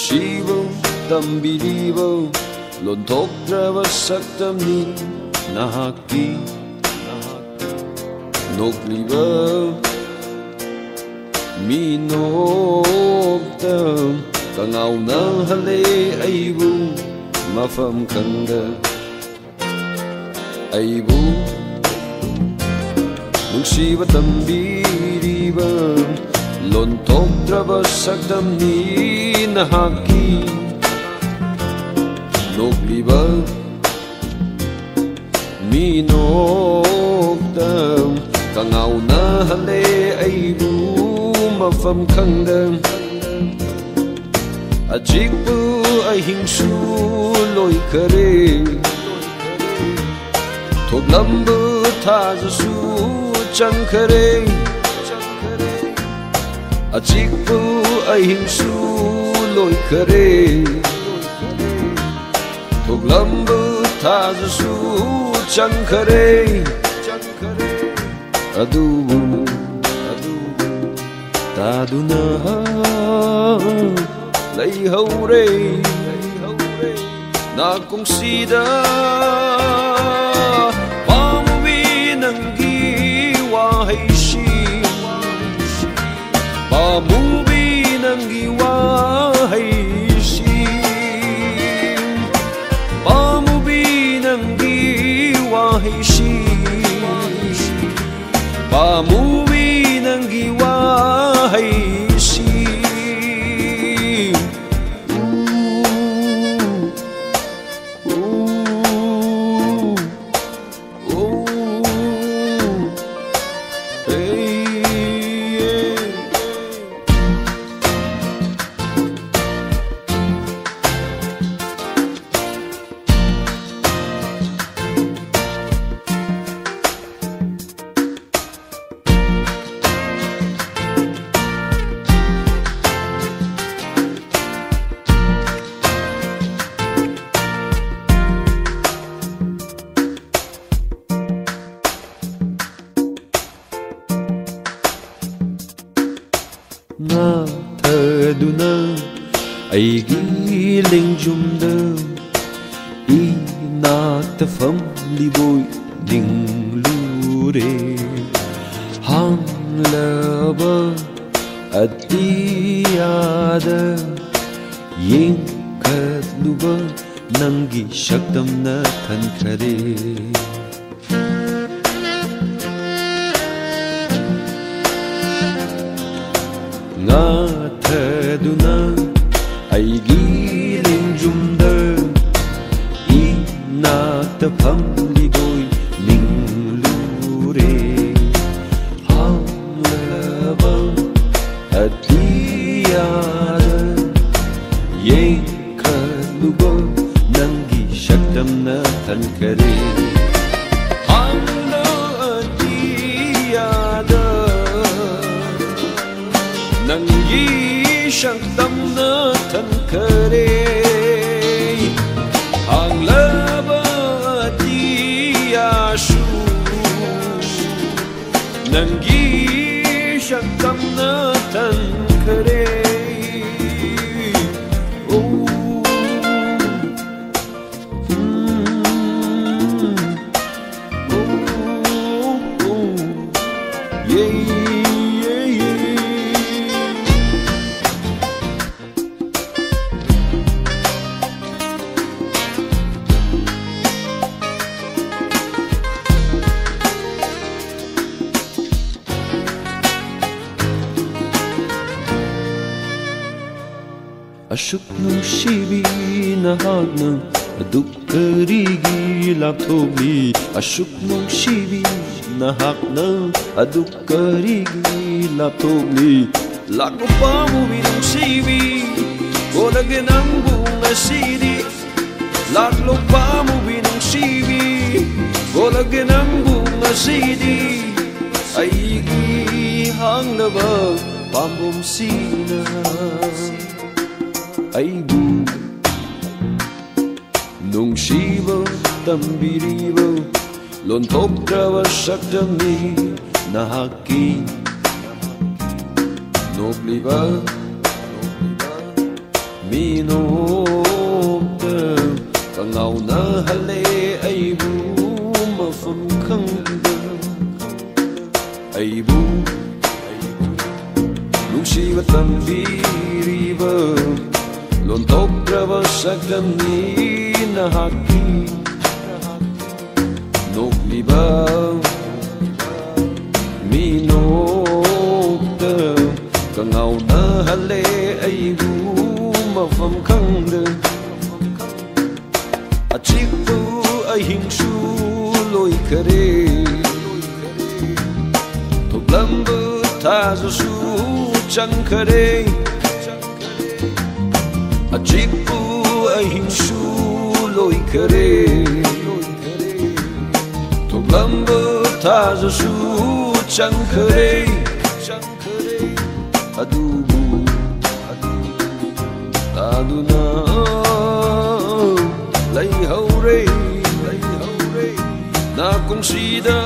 nungsibo tambiribo lonthokdraba saktamni nahakki nokliba minokta kangauna hale aibu mafam khangda aibu nungsiba tambiriba lonthokdraba saktamni nahakki nokliba minokta kangauna hale aibu mafam khangda ajikbu ahingsu loi khare thoklambu thajasu changkhare ajikbu ahingsu loi khare thoklambu thajasu changkhare adu taduna leihore na kungsida pamubi nangi wahaishi pamubi nangi wahaishi pamubi nangi wahaishi pamubi nangi wahaishi na thaduna aigi lengjumda ina tafam liboi dinglure hanglaba atiyada yenkatluba nangi shaktamna thankhare nga thaduna aigi lengjumda ina tafam ligoi ninglure hanglaba atiyada yenkatluba nangi shaktamna thankhare nangi shaktamna thankhare hanglaba tiyashu nangi shaktamna thankhare ashuk nungsibi nahakna aduk karigi lapthokli ashuk nungsibi nahakna aduk karigi lapthokli lakno pamubi nungsibi kolage nambu ngasidi lakno pamubi nungsibi kolage nambu ngasidi aigi hanglaba pambum sina aibu nungsibo tambiribo lonthokdraba saktamni nahakki nokliba minokta kangauna hale aibu mafam khangda aibu nungsiba tambiriba lontokraba sakdamni nahaki nokliba minokta kangauna hale aibu mafam khangda achikpu ahingsu loi kare thoklambu thajasu changkare achikpu ahingsu loi kare thoklambu thajasu changkare adubu aduna lay hauray na kung sida